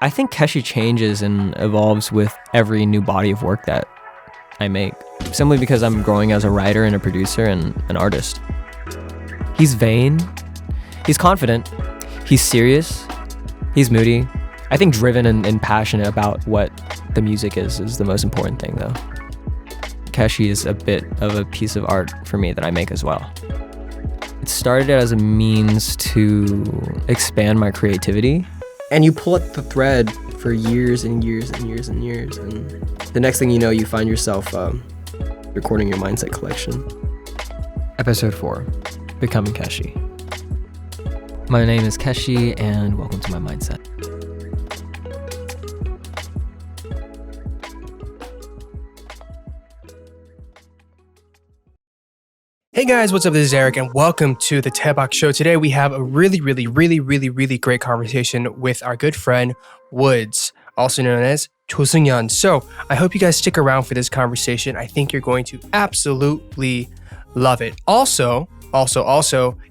I think Keshi changes and evolves with every new body of work that I make, simply because I'm growing as a writer and a producer and an artist. He's vain, he's confident, he's serious, he's moody. I think driven and passionate about what the music is the most important thing though. Keshi is a bit of a piece of art for me that I make as well. It started as a means to expand my creativity. And you pull at the thread for years and years and years and years. And the next thing you know, you find yourself recording your Mindset collection. Episode 4, Becoming Keshi. My name is Keshi and welcome to my Mindset. Hey guys, what's up? This is Eric and welcome to the Daebak Show. Today we have a really great conversation with our good friend WOODZ, also known as Chosunyeon. So I hope you guys stick around for this conversation. I think you're going to absolutely love it. Also,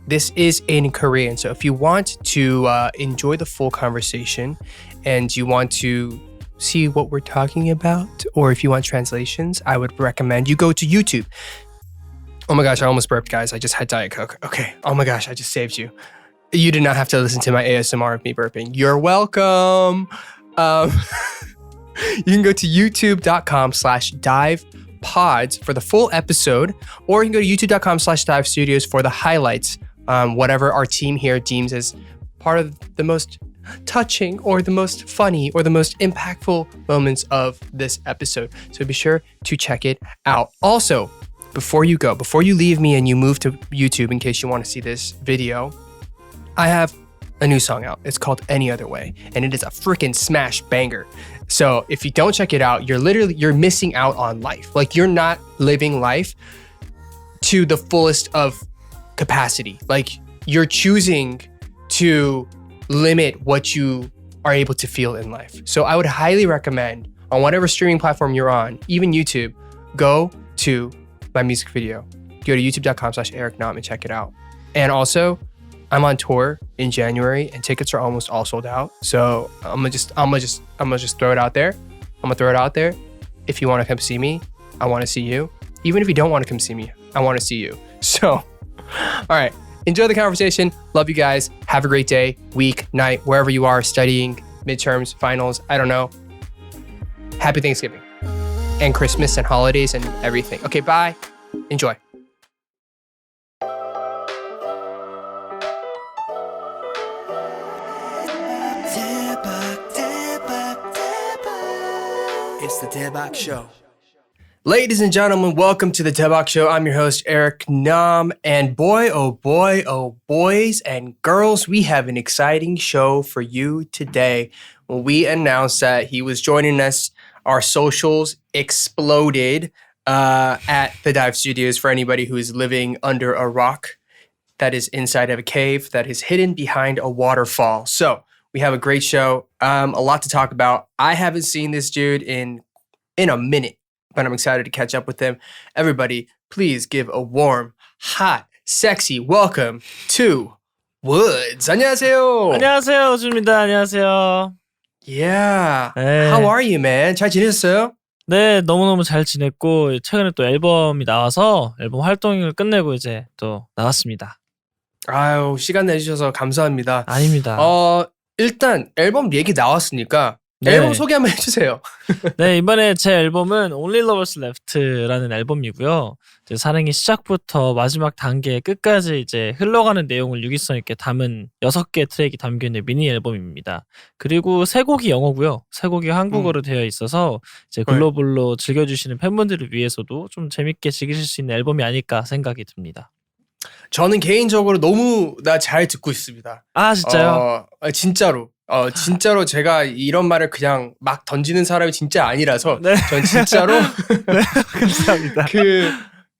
this is in Korean. So if you want to enjoy the full conversation and you want to see what we're talking about, or if you want translations, I would recommend you go to YouTube. Oh my gosh, I almost burped, guys. I just had Diet Coke. Okay. Oh my gosh, I just saved you. You did not have to listen to my ASMR of me burping. You're welcome. You can go to youtube.com/divepods for the full episode, or you can go to youtube.com/divestudios for the highlights, whatever our team here deems as part of the most touching or the most funny or the most impactful moments of this episode. So be sure to check it out. Also, before you leave me and you move to YouTube in case you want to see this video, I have a new song out. It's called Any Other Way, and it is a freaking smash banger. So if you don't check it out, you're missing out on life. Like, you're not living life to the fullest of capacity. Like, you're choosing to limit what you are able to feel in life. So I would highly recommend, on whatever streaming platform you're on, even YouTube, go to my music video. Go to youtube.com/ericnam and check it out. And also, I'm on tour in January and tickets are almost all sold out. So I'm gonna just throw it out there. If you want to come see me, I want to see you. Even if you don't want to come see me, I want to see you. So, all right, enjoy the conversation. Love you guys. Have a great day, week, night, wherever you are studying, midterms, finals. I don't know. Happy Thanksgiving and Christmas and holidays and everything. Okay, bye. Enjoy. It's the Daebak Show. Ladies and gentlemen, welcome to the Daebak Show. I'm your host, Eric Nam. And boy, oh boys and girls, we have an exciting show for you today. When we announced that he was joining us, our socials exploded at the Dive Studios for anybody who is living under a rock that is inside of a cave that is hidden behind a waterfall. So we have a great show, a lot to talk about. I haven't seen this dude in a minute, but I'm excited to catch up with him. Everybody, please give a warm, hot, sexy welcome to WOODZ. 안녕하세요. 안녕하세요, 우주입니다. 안녕하세요. Yeah. 네. How are you, man? 잘 지냈어요? 네, 너무너무 잘 지냈고 최근에 또 앨범이 나와서 앨범 활동을 끝내고 이제 또 나왔습니다. 아유, 시간 내주셔서 감사합니다. 아닙니다. 일단 앨범 얘기 나왔으니까 네. 앨범 소개 한번 해주세요. 네, 이번에 제 앨범은 Only Lovers Left라는 앨범이고요. 이제 사랑이 시작부터 마지막 단계 끝까지 이제 흘러가는 내용을 유기성 있게 담은 6개 트랙이 담겨있는 미니 앨범입니다. 그리고 3곡이 영어고요. 3곡이 한국어로 되어 있어서 이제 글로벌로 즐겨주시는 팬분들을 위해서도 좀 재밌게 즐기실 수 있는 앨범이 아닐까 생각이 듭니다. 저는 개인적으로 너무나 잘 듣고 있습니다. 아, 진짜요? 진짜로. 진짜로 제가 이런 말을 그냥 막 던지는 사람이 진짜 아니라서 네. 전 진짜로 네, 감사합니다.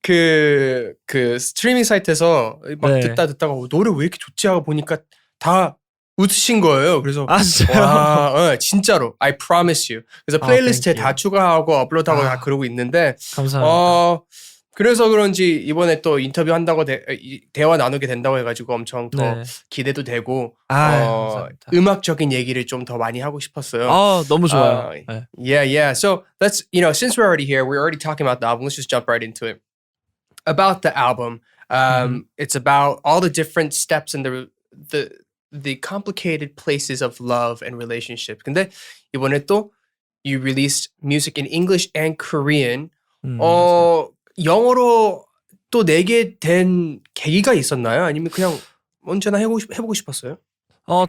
그 스트리밍 사이트에서 막 네. 듣다가 노래 왜 이렇게 좋지 하고 보니까 다 웃으신 거예요. 그래서 아, 진짜요? 와, 진짜로 I promise you. 그래서 플레이리스트에 다 추가하고 업로드하고 다 그러고 있는데 감사합니다. 그래서 그런지 이번에 또 인터뷰 한다고 대화 나누게 된다고 해가지고 엄청 더 네. 기대도 되고 감사합니다. 음악적인 얘기를 좀 더 많이 하고 싶었어요. 너무 좋아요. 네. Yeah. So let's, since we're already here, we're already talking about the album. Let's just jump right into it. About the album, it's about all the different steps and the complicated places of love and relationship. 근데 이번에 또 you released music in English and Korean. 영어로 또 내게 된 계기가 있었나요? 아니면 그냥 언제나 해보고 싶었어요?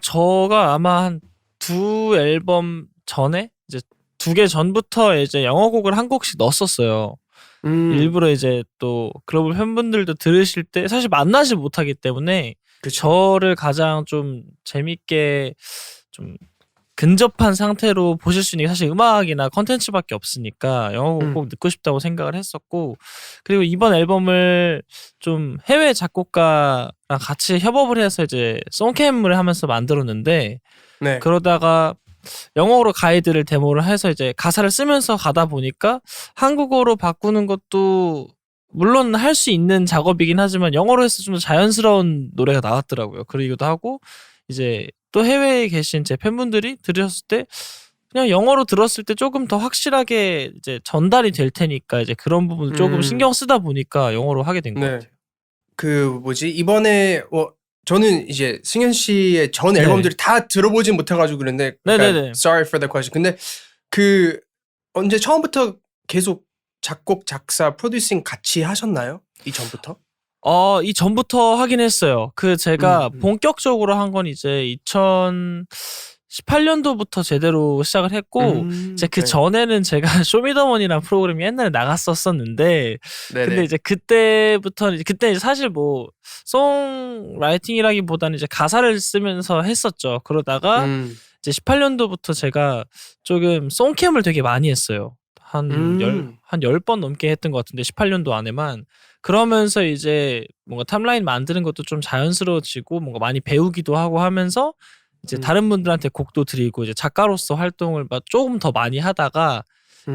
저가 아마 한 두 앨범 전에 이제 2개 전부터 이제 영어 곡을 한 곡씩 넣었었어요. 일부러 이제 또 글로벌 팬분들도 들으실 때 사실 만나지 못하기 때문에 저를 가장 좀 재밌게 좀 근접한 상태로 보실 수 있는 게 사실 음악이나 컨텐츠밖에 없으니까 영어 곡 꼭 듣고 싶다고 생각을 했었고, 그리고 이번 앨범을 좀 해외 작곡가랑 같이 협업을 해서 이제 송캠을 하면서 만들었는데, 네. 그러다가 영어로 가이드를 데모를 해서 이제 가사를 쓰면서 가다 보니까 한국어로 바꾸는 것도 물론 할 수 있는 작업이긴 하지만 영어로 해서 좀 더 자연스러운 노래가 나왔더라고요. 그러기도 하고, 이제 또 해외에 계신 제 팬분들이 들으셨을 때 그냥 영어로 들었을 때 조금 더 확실하게 이제 전달이 될 테니까 이제 그런 부분을 조금 신경 쓰다 보니까 영어로 하게 된 것 같아요. 이번에 저는 이제 승현 씨의 전 앨범들이 다 들어보진 못해가지고 그런데 네네네. Sorry for the question. 근데 언제 처음부터 계속 작곡, 작사, 프로듀싱 같이 하셨나요? 이 전부터? 이 전부터 하긴 했어요. 제가 본격적으로 한 건 이제 2018년도부터 제대로 시작을 했고, 이제 그 전에는 제가 쇼미더머니라는 프로그램이 옛날에 나갔었는데, 근데 이제 그때부터는, 그때 사실 뭐, 송라이팅이라기보다는 이제 가사를 쓰면서 했었죠. 그러다가, 이제 18년도부터 제가 조금 송캠을 되게 많이 했어요. 한 10번 넘게 했던 것 같은데, 18년도 안에만. 그러면서 이제 뭔가 탑라인 만드는 것도 좀 자연스러워지고 뭔가 많이 배우기도 하고 하면서 이제 다른 분들한테 곡도 드리고 이제 작가로서 활동을 조금 더 많이 하다가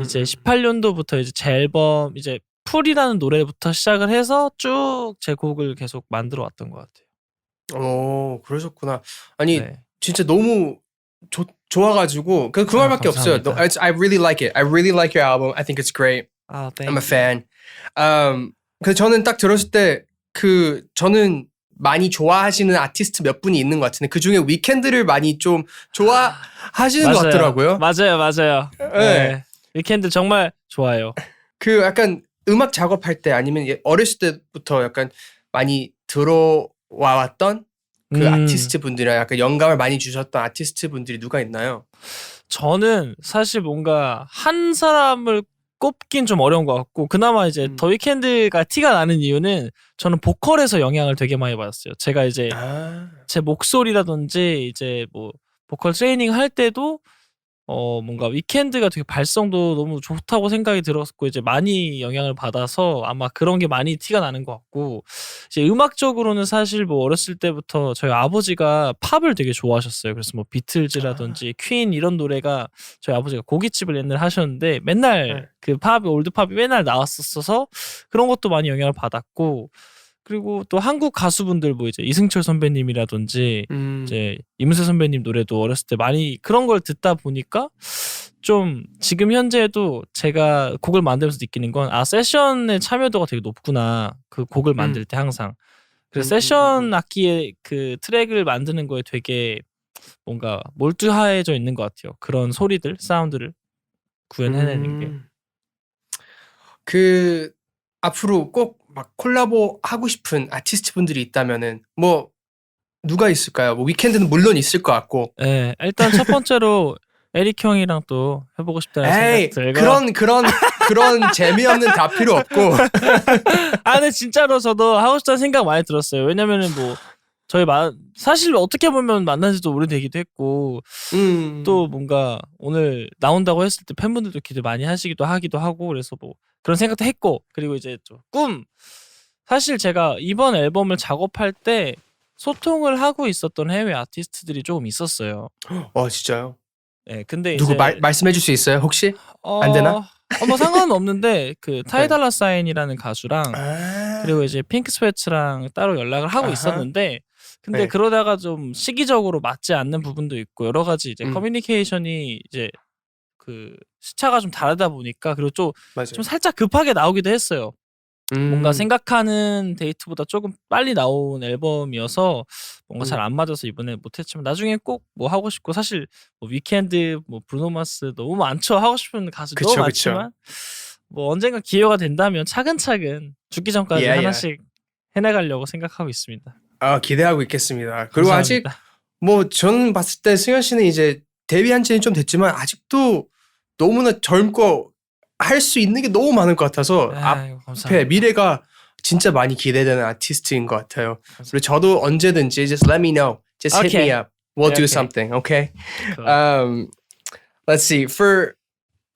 이제 18년도부터 이제 제 앨범 이제 풀이라는 노래부터 시작을 해서 쭉 제 곡을 계속 만들어 왔던 것 같아요. 그러셨구나. 아니 진짜 너무 좋아가지고 그 말밖에 없어요. I really like it. I really like your album. I think it's great. I'm a fan. 그래서 저는 딱 들었을 때 저는 많이 좋아하시는 아티스트 몇 분이 있는 것 같은데 그 중에 위켄드를 많이 좀 좋아하시는 것 같더라고요. 맞아요. 네. 위켄드 정말 좋아요. 약간 음악 작업할 때 아니면 어렸을 때부터 약간 많이 들어와왔던 아티스트 분들이랑 약간 영감을 많이 주셨던 아티스트 분들이 누가 있나요? 저는 사실 뭔가 한 사람을 꼽긴 좀 어려운 것 같고, 그나마 이제 더 위켄드가 티가 나는 이유는 저는 보컬에서 영향을 되게 많이 받았어요. 제가 이제 제 목소리라든지 이제 뭐 보컬 트레이닝 할 때도 뭔가 위켄드가 되게 발성도 너무 좋다고 생각이 들었고 이제 많이 영향을 받아서 아마 그런 게 많이 티가 나는 것 같고, 이제 음악적으로는 사실 뭐 어렸을 때부터 저희 아버지가 팝을 되게 좋아하셨어요. 그래서 뭐 비틀즈라든지 퀸 이런 노래가 저희 아버지가 고깃집을 옛날에 하셨는데 맨날 그 팝이 올드 팝이 맨날 나왔었어서 그런 것도 많이 영향을 받았고, 그리고 또 한국 가수분들 뭐 이제 이승철 선배님이라든지 이제 이문세 선배님 노래도 어렸을 때 많이 그런 걸 듣다 보니까 좀 지금 현재도 제가 곡을 만들면서 느끼는 건 세션의 참여도가 되게 높구나. 그 곡을 만들 때 항상. 그래서 세션 악기의 그 트랙을 만드는 거에 되게 뭔가 몰두해져 있는 것 같아요. 그런 소리들, 사운드를 구현해내는 게. 앞으로 꼭 막 콜라보 하고 싶은 아티스트 분들이 있다면은 뭐 누가 있을까요? 뭐 위켄드는 물론 있을 것 같고. 네, 일단 첫 번째로 에릭 형이랑 또 해보고 싶다는 생각 들고. 그런 재미없는 다 필요 없고. 근데 진짜로 저도 하고 싶다는 생각 많이 들었어요. 왜냐면은 뭐 저희 사실 어떻게 보면 만난 지도 오래되기도 했고 또 뭔가 오늘 나온다고 했을 때 팬분들도 기대 많이 하시기도 하고 그래서 뭐 그런 생각도 했고, 그리고 이제 좀 사실 제가 이번 앨범을 작업할 때 소통을 하고 있었던 해외 아티스트들이 조금 있었어요. 진짜요? 네, 근데 누구 이제 말씀해줄 수 있어요? 혹시 안 되나? 뭐 상관은 없는데 그 타이달라 사인이라는 가수랑 아, 그리고 이제 핑크 스웨츠랑 따로 연락을 하고 아하. 있었는데 근데 네. 그러다가 좀 시기적으로 맞지 않는 부분도 있고 여러 가지 이제 커뮤니케이션이 이제 그 시차가 좀 다르다 보니까 그리고 좀 맞아요. 살짝 급하게 나오기도 했어요. 뭔가 음, 생각하는 데이트보다 조금 빨리 나온 앨범이어서 뭔가 잘 안 맞아서 이번에 못했지만 나중에 꼭 뭐 하고 싶고 사실 뭐 위켄드, 뭐 브루노 마스 너무 많죠. 하고 싶은 가수 너무 그쵸. 많지만 뭐 언젠가 기회가 된다면 차근차근 죽기 전까지 예, 예. 하나씩 해나가려고 생각하고 있습니다. 기대하고 있겠습니다. 그리고 아직 감사합니다. 뭐 저는 봤을 때 승현 씨는 이제 데뷔한 지는 좀 됐지만 아직도 너무나 젊고 할 수 있는 게 너무 많을 것 같아서 아이고, 앞에 감사합니다. 미래가 진짜 많이 기대되는 아티스트인 것 같아요. 감사합니다. 그리고 저도 언제든지 just let me know, just hit me Okay. up, we'll do Okay. something, okay? Cool. Let's see.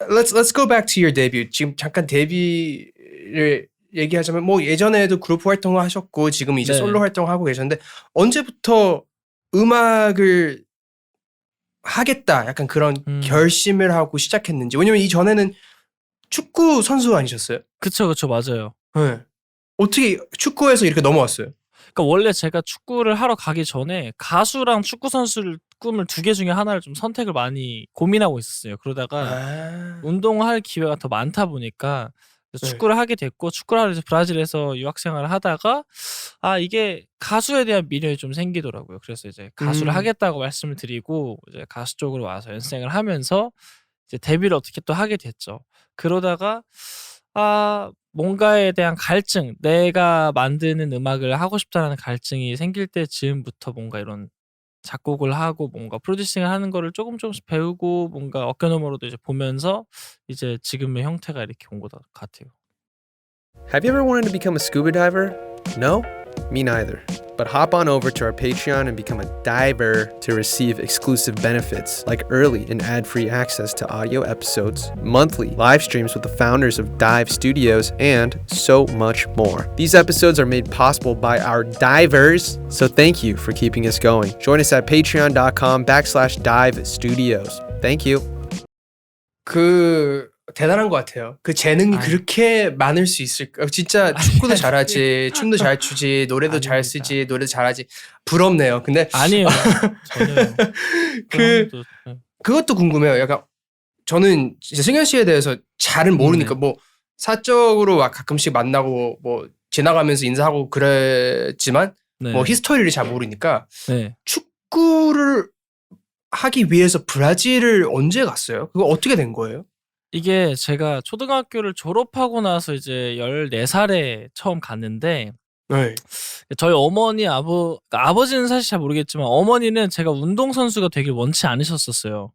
Let's go back to your debut. 지금 잠깐 데뷔를 얘기하자면 뭐 예전에도 그룹 활동을 하셨고 지금 이제 네. 솔로 활동을 하고 계셨는데 언제부터 음악을 하겠다 약간 그런 결심을 하고 시작했는지. 왜냐면 이전에는 축구 선수 아니셨어요? 그쵸 맞아요. 네. 어떻게 축구에서 이렇게 넘어왔어요? 그러니까 원래 제가 축구를 하러 가기 전에 가수랑 축구 선수를 꿈을 두 개 중에 하나를 좀 선택을 많이 고민하고 있었어요. 그러다가 운동을 할 기회가 더 많다 보니까 축구를 하게 됐고 축구를 하러 브라질에서 유학 생활을 하다가 이게 가수에 대한 미련이 좀 생기더라고요. 그래서 이제 가수를 하겠다고 말씀을 드리고 이제 가수 쪽으로 와서 연습생을 하면서 이제 데뷔를 어떻게 또 하게 됐죠. 그러다가 뭔가에 대한 갈증, 내가 만드는 음악을 하고 싶다라는 갈증이 생길 때 즈음부터 뭔가 이런 작곡을 하고 뭔가 프로듀싱을 하는 거를 조금씩 배우고 뭔가 어깨너머로도 이제 보면서 이제 지금의 형태가 이렇게 온 것 같아요. Have you ever wanted to become a scuba diver? No? Me neither. But hop on over to our Patreon and become a diver to receive exclusive benefits like early and ad-free access to audio episodes, monthly live streams with the founders of Dive Studios, and so much more. These episodes are made possible by our divers, so thank you for keeping us going. Join us at patreon.com/dive studios. Thank you. 대단한 것 같아요. 그 재능이 그렇게 많을 수 있을까? 진짜 축구도 잘하지, 춤도 잘 추지, 노래도 잘 쓰지, 노래도 잘하지. 부럽네요. 근데 아니에요. 전혀요. 그것도 궁금해요. 약간 저는 이제 승현 씨에 대해서 잘은 모르니까 뭐 사적으로 막 가끔씩 만나고 뭐 지나가면서 인사하고 그랬지만 뭐 히스토리를 잘 모르니까 축구를 하기 위해서 브라질을 언제 갔어요? 그거 어떻게 된 거예요? 이게 제가 초등학교를 졸업하고 나서 이제 14살에 처음 갔는데 저희 어머니 아버지는 사실 잘 모르겠지만 어머니는 제가 운동선수가 되길 원치 않으셨었어요.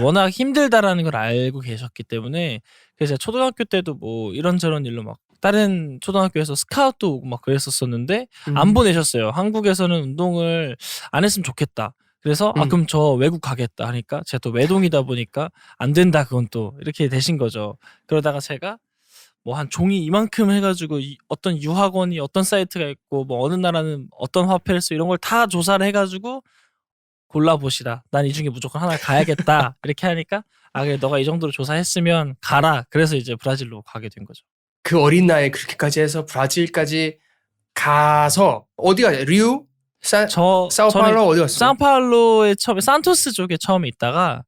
워낙 힘들다라는 걸 알고 계셨기 때문에 그래서 제가 초등학교 때도 뭐 이런저런 일로 막 다른 초등학교에서 스카우트도 오고 막 그랬었었는데 안 보내셨어요. 한국에서는 운동을 안 했으면 좋겠다. 그래서 그럼 저 외국 가겠다 하니까 제가 또 외동이다 보니까 안 된다 그건 또 이렇게 되신 거죠. 그러다가 제가 뭐 한 종이 이만큼 해가지고 어떤 유학원이 어떤 사이트가 있고 뭐 어느 나라는 어떤 화폐를 쓰고 이런 걸 다 조사를 해가지고 골라보시라. 난 이 중에 무조건 하나 가야겠다. 이렇게 하니까 그래 너가 이 정도로 조사했으면 가라. 그래서 이제 브라질로 가게 된 거죠. 그 어린 나이에 그렇게까지 해서 브라질까지 가서 어디가 리우? 사우파울로 어디 갔어요? 사우파울로에 처음에 산토스 쪽에 처음에 있다가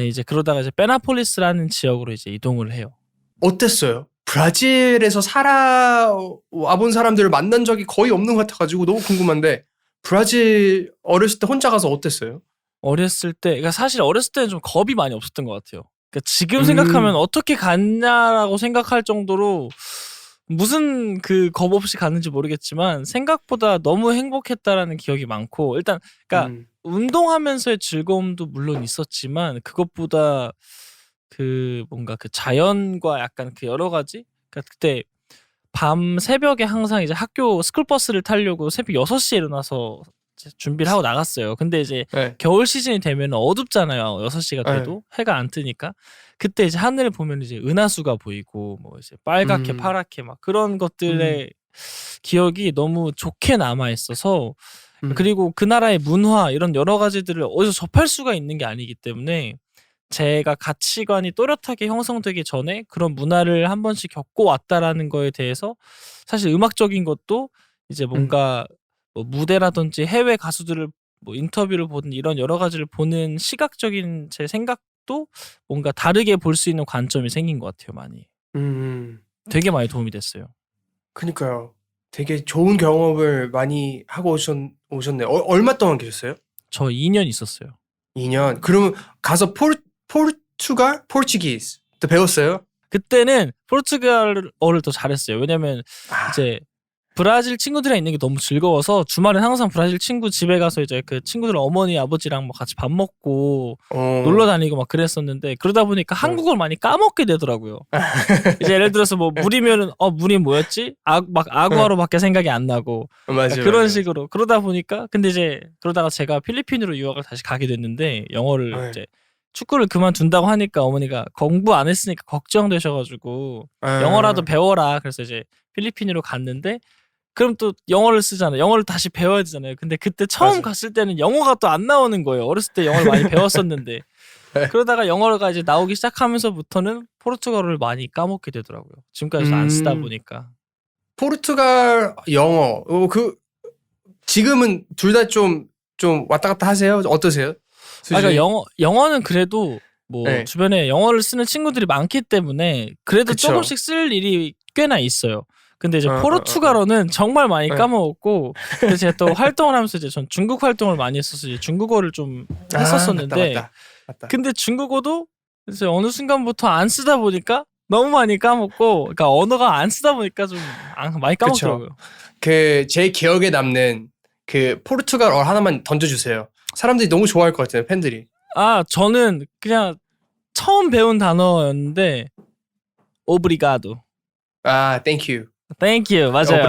이제 그러다가 이제 페나폴리스라는 지역으로 이제 이동을 해요. 어땠어요? 브라질에서 살아와본 사람들을 만난 적이 거의 없는 것 같아가지고 너무 궁금한데 브라질 어렸을 때 혼자 가서 어땠어요? 어렸을 때, 그러니까 사실 어렸을 때는 좀 겁이 많이 없었던 것 같아요. 그러니까 지금 생각하면 어떻게 갔냐라고 생각할 정도로 무슨 그 겁 없이 갔는지 모르겠지만 생각보다 너무 행복했다라는 기억이 많고 일단 그러니까 운동하면서의 즐거움도 물론 있었지만 그것보다 그 뭔가 그 자연과 약간 그 여러 가지 그러니까 그때 밤 새벽에 항상 이제 학교 스쿨버스를 타려고 새벽 6시에 일어나서 준비를 하고 나갔어요. 근데 이제 겨울 시즌이 되면 어둡잖아요. 6시가 돼도 해가 안 뜨니까 그때 이제 하늘을 보면 이제 은하수가 보이고 뭐 이제 빨갛게 파랗게 막 그런 것들의 기억이 너무 좋게 남아 있어서 그리고 그 나라의 문화 이런 여러 가지들을 어디서 접할 수가 있는 게 아니기 때문에 제가 가치관이 또렷하게 형성되기 전에 그런 문화를 한 번씩 겪고 왔다라는 거에 대해서 사실 음악적인 것도 이제 뭔가 뭐 무대라든지 해외 가수들을 뭐 인터뷰를 보든 이런 여러 가지를 보는 시각적인 제 생각도 뭔가 다르게 볼 수 있는 관점이 생긴 것 같아요. 많이. 되게 많이 도움이 됐어요. 그니까요. 되게 좋은 경험을 많이 하고 오셨네요. 얼마 동안 계셨어요? 저 2년 있었어요. 2년. 그러면 가서 포르투갈? 포르투기스도 배웠어요? 그때는 포르투갈어를 더 잘했어요. 왜냐면 이제 브라질 친구들이랑 있는 게 너무 즐거워서 주말엔 항상 브라질 친구 집에 가서 이제 그 친구들 어머니 아버지랑 뭐 같이 밥 먹고 놀러 다니고 막 그랬었는데 그러다 보니까 한국어를 많이 까먹게 되더라고요. 이제 예를 들어서 뭐 물이면은 물이 뭐였지? 막 아구아로밖에 생각이 안 나고 맞아요. 그런 맞아요. 식으로 그러다 보니까 근데 이제 그러다가 제가 필리핀으로 유학을 다시 가게 됐는데 영어를 이제 축구를 그만둔다고 하니까 어머니가 공부 안 했으니까 걱정되셔가지고 영어라도 배워라. 그래서 이제 필리핀으로 갔는데 그럼 또 영어를 쓰잖아요. 영어를 다시 배워야 되잖아요. 근데 그때 처음 맞아요. 갔을 때는 영어가 또 안 나오는 거예요. 어렸을 때 영어를 많이 배웠었는데 그러다가 영어가 이제 나오기 시작하면서부터는 포르투갈어를 많이 까먹게 되더라고요. 지금까지 안 쓰다 보니까. 포르투갈 영어 지금은 둘 다 좀 왔다 갔다 하세요? 어떠세요? 그러니까 영어는 그래도 뭐 네. 주변에 영어를 쓰는 친구들이 많기 때문에 그래도 그쵸. 조금씩 쓸 일이 꽤나 있어요. 근데 이제 포르투갈어는 정말 많이 까먹었고 근데 제가 또 활동을 하면서 이제 전 중국 활동을 많이 했어서 이제 중국어를 좀 했었었는데 맞다. 근데 중국어도 이제 어느 순간부터 안 쓰다 보니까 너무 많이 까먹고 그러니까 언어가 안 쓰다 보니까 좀 많이 까먹더라고요. 제 기억에 남는 그 포르투갈어 하나만 던져주세요. 사람들이 너무 좋아할 것 같아요. 팬들이. 저는 그냥 처음 배운 단어였는데 오브리가도. thank you. Thank you. 맞아요.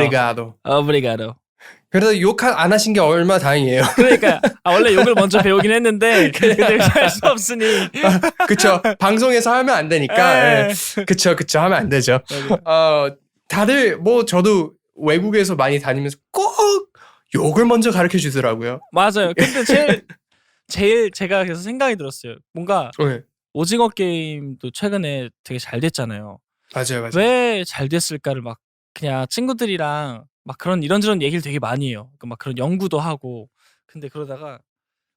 오브리가도. 그래도 욕 안 하신 게 얼마나 다행이에요. 그러니까 원래 욕을 먼저 배우긴 했는데 근데 할 수 없으니. 그쵸. 방송에서 하면 안 되니까. 그쵸. 하면 안 되죠. 다들 뭐 저도 외국에서 많이 다니면서 꼭 욕을 먼저 가르쳐 주더라고요. 맞아요. 근데 제일 제가 그래서 생각이 들었어요. 뭔가 오징어 게임도 최근에 되게 잘 됐잖아요. 맞아요. 왜 잘 됐을까를 막 그냥 친구들이랑 막 그런 이런저런 얘기를 되게 많이 해요. 막 그런 연구도 하고. 근데 그러다가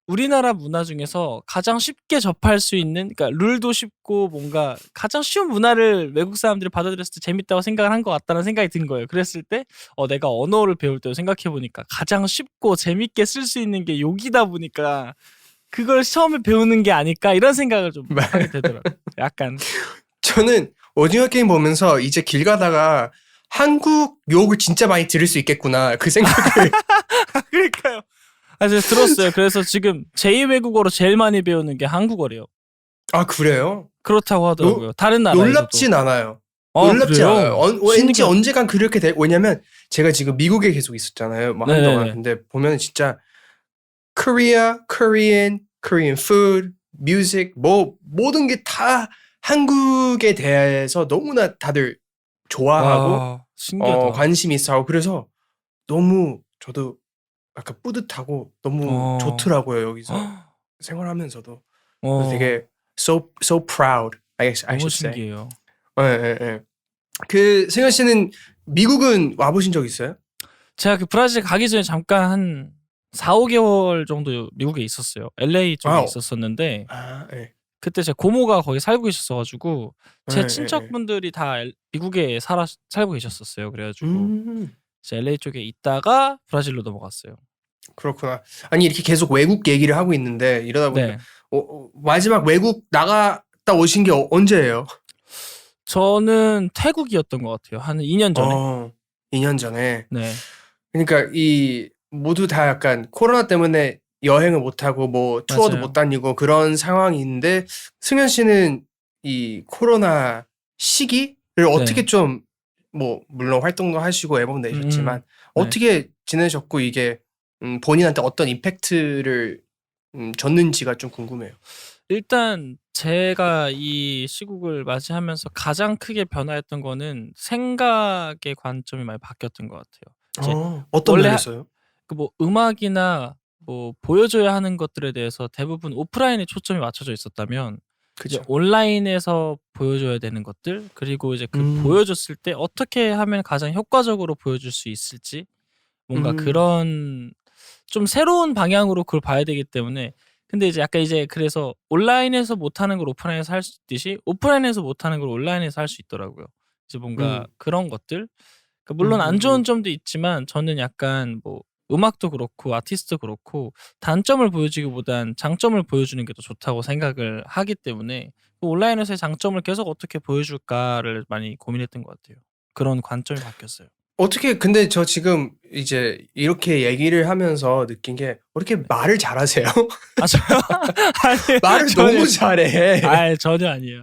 우리나라 문화 중에서 가장 쉽게 접할 수 있는 그러니까 룰도 쉽고 뭔가 가장 쉬운 문화를 외국 사람들이 받아들였을 때 재밌다고 생각을 한 것 같다는 생각이 든 거예요. 그랬을 때 내가 언어를 배울 때 생각해보니까 가장 쉽고 재밌게 쓸 수 있는 게 욕이다 보니까 그걸 처음에 배우는 게 아닐까 이런 생각을 좀 하게 되더라고요. 약간. 저는 오징어 게임 보면서 이제 길 가다가 한국 욕을 진짜 많이 들을 수 있겠구나 그 생각을. 그러니까요. 제가 들었어요. 그래서 지금 제2외국어로 제일 많이 배우는 게 한국어래요. 그래요? 그렇다고 하더라고요. 다른 나라에서도. 놀랍진 않아요. 놀랍진 않아요. 왠지 언젠간 그렇게 왜냐면 제가 지금 미국에 계속 있었잖아요. 뭐 한동안. 근데 보면 진짜 Korean food, music 뭐 모든 게 다 한국에 대해서 너무나 다들 좋아하고 신기하다. 관심이 있어. 그래서 너무 저도 약간 뿌듯하고 너무 좋더라고요. 여기서 생활하면서도 되게 so proud. I 너무 should say. 신기해요. 네. 그 승현 씨는 미국은 와보신 적 있어요? 제가 그 브라질 가기 전에 잠깐 한 4-5개월 정도 미국에 있었어요. LA 쪽에 있었었는데 네. 그때 제 고모가 거기 살고 계셨어가지고 제 친척분들이 다 미국에 살고 계셨었어요. 그래가지고 이제 LA 쪽에 있다가 브라질로 넘어갔어요. 그렇구나. 아니 이렇게 계속 외국 얘기를 하고 있는데 이러다 보니까 마지막 외국 나갔다 오신 게 언제예요? 저는 태국이었던 것 같아요. 한 2년 전에. 2년 전에. 네. 그러니까 이 모두 다 약간 코로나 때문에 여행을 못 하고 뭐 투어도 못 다니고 그런 상황인데 승현 씨는 이 코로나 시기를 어떻게 좀 뭐 물론 활동도 하시고 앨범 내셨지만 어떻게 지내셨고 이게 본인한테 어떤 임팩트를 줬는지가 좀 궁금해요. 일단 제가 이 시국을 맞이하면서 가장 크게 변화했던 거는 생각의 관점이 많이 바뀌었던 것 같아요. 어떤 면에서요? 그 뭐 음악이나 뭐 보여줘야 하는 것들에 대해서 대부분 오프라인에 초점이 맞춰져 있었다면 이제 그죠. 온라인에서 보여줘야 되는 것들 그리고 이제 그 음. 보여줬을 때 어떻게 하면 가장 효과적으로 보여줄 수 있을지 뭔가 그런 좀 새로운 방향으로 그걸 봐야 되기 때문에 근데 이제 약간 이제 그래서 온라인에서 못하는 걸 오프라인에서 할 수 있듯이 오프라인에서 못하는 걸 온라인에서 할 수 있더라고요. 이제 뭔가 음. 그런 것들 그러니까 물론 안 음. 좋은 점도 있지만 저는 약간 뭐 음악도 그렇고 아티스트도 그렇고 단점을 보여주기보단 장점을 보여주는 게 더 좋다고 생각을 하기 때문에 그 온라인에서의 장점을 계속 어떻게 보여줄까를 많이 고민했던 것 같아요. 그런 관점이 바뀌었어요. 어떻게 근데 저 지금 이제 이렇게 얘기를 하면서 느낀 게 왜 이렇게 말을 잘하세요? 아 저요? 아니 말을 너무 잘해. 아 전혀 아니에요.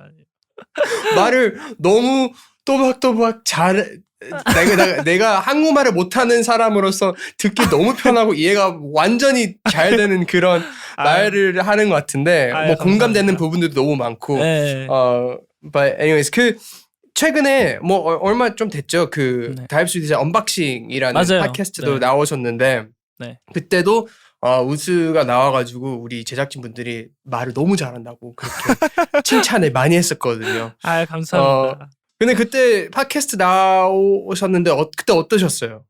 말을 너무 또박또박 잘 내가 한국말을 못하는 사람으로서 듣기 너무 편하고 이해가 완전히 잘 되는 그런 말을 하는 것 같은데 아유, 뭐 공감되는 감사합니다. 부분들도 너무 많고 네. but anyways 그 최근에 뭐 얼마 좀 됐죠 그 네. 다이브스튜디오 언박싱이라는 맞아요. 팟캐스트도 네. 나오셨는데 네. 그때도 우즈가 나와가지고 우리 제작진분들이 말을 너무 잘한다고 그렇게 칭찬을 많이 했었거든요. 아 감사합니다. 근데 그때 팟캐스트 나오셨는데 그때 어떠셨어요?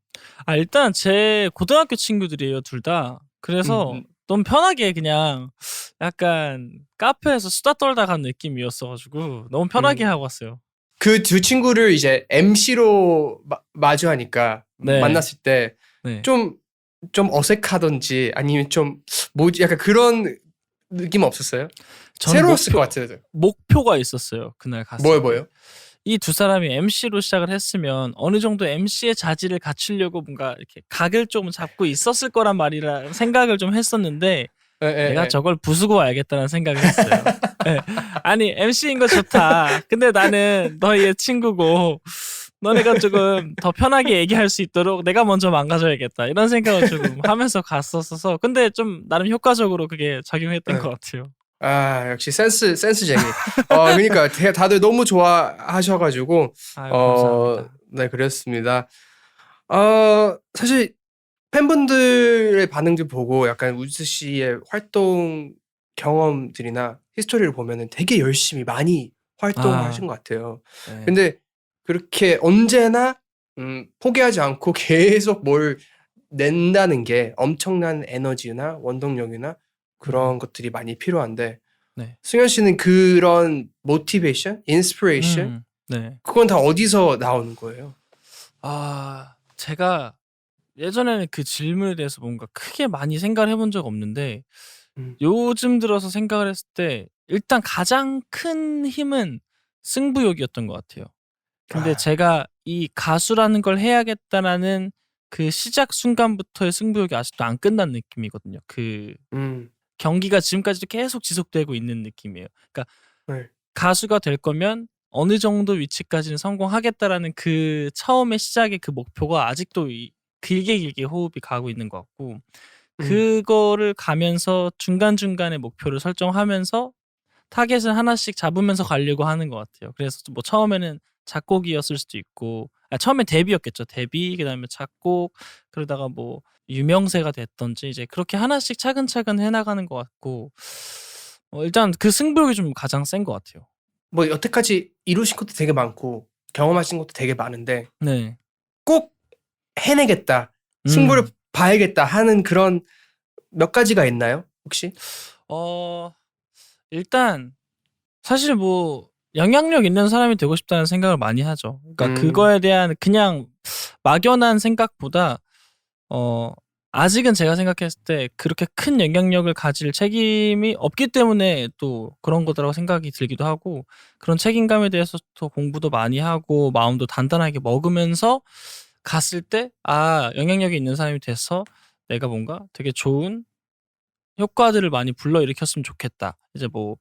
아 일단 제 고등학교 친구들이에요 둘 다. 그래서 너무 편하게 그냥 약간 카페에서 수다 떨다 간 느낌이었어가지고 너무 편하게 하고 왔어요. 그 두 친구를 이제 MC로 마주하니까 네. 만났을 때 네. 좀 어색하던지 아니면 좀 뭐지 약간 그런 느낌 없었어요? 새로웠을 것 같아요. 목표가 있었어요. 그날 갔을 뭐요? 이 두 사람이 MC로 시작을 했으면 어느 정도 MC의 자질을 갖추려고 뭔가 이렇게 각을 좀 잡고 있었을 거란 말이라 생각을 좀 했었는데 내가 저걸 부수고 와야겠다는 생각을 했어요. 네. 아니 MC인 거 좋다. 근데 나는 너의 친구고 너네가 조금 더 편하게 얘기할 수 있도록 내가 먼저 망가져야겠다. 이런 생각을 조금 하면서 갔었어서 근데 좀 나름 효과적으로 그게 작용했던 것 같아요. 아 역시 센스쟁이. 그러니까 다들 너무 좋아하셔가지고 아유, 감사합니다. 네 그랬습니다. 사실 팬분들의 반응들 보고 약간 우즈 씨의 활동 경험들이나 히스토리를 보면은 되게 열심히 많이 활동하신 것 같아요. 네. 근데 그렇게 언제나 포기하지 않고 계속 뭘 낸다는 게 엄청난 에너지나 원동력이나 그런 것들이 많이 필요한데 네. 승현 씨는 그런 모티베이션, 인스피레이션 네. 그건 다 어디서 나오는 거예요? 아 제가 예전에는 그 질문에 대해서 뭔가 크게 많이 생각을 해본 적 없는데 요즘 들어서 생각을 했을 때 일단 가장 큰 힘은 승부욕이었던 것 같아요. 근데 제가 이 가수라는 걸 해야겠다라는 그 시작 순간부터의 승부욕이 아직도 안 끝난 느낌이거든요. 그 경기가 지금까지도 계속 지속되고 있는 느낌이에요. 그러니까 네. 가수가 될 거면 어느 정도 위치까지는 성공하겠다라는 그 처음의 시작의 그 목표가 아직도 길게 호흡이 가고 있는 것 같고 그거를 가면서 중간중간에 목표를 설정하면서 타겟을 하나씩 잡으면서 가려고 하는 것 같아요. 그래서 뭐 처음에는 작곡이었을 수도 있고 처음엔 데뷔였겠죠. 데뷔 그다음에 작곡 그러다가 뭐 유명세가 됐던지 이제 그렇게 하나씩 차근차근 해나가는 것 같고 일단 그 승부욕이 좀 가장 센 것 같아요. 뭐 여태까지 이루신 것도 되게 많고 경험하신 것도 되게 많은데 네. 꼭 해내겠다, 승부를 봐야겠다 하는 그런 몇 가지가 있나요? 혹시? 일단 사실 뭐 영향력 있는 사람이 되고 싶다는 생각을 많이 하죠. 그러니까 그거에 대한 그냥 막연한 생각보다 아직은 제가 생각했을 때 그렇게 큰 영향력을 가질 책임이 없기 때문에 또 그런 거더라고 생각이 들기도 하고 그런 책임감에 대해서 더 공부도 많이 하고 마음도 단단하게 먹으면서 갔을 때 영향력이 있는 사람이 돼서 내가 뭔가 되게 좋은 효과들을 많이 불러일으켰으면 좋겠다. 이제 뭐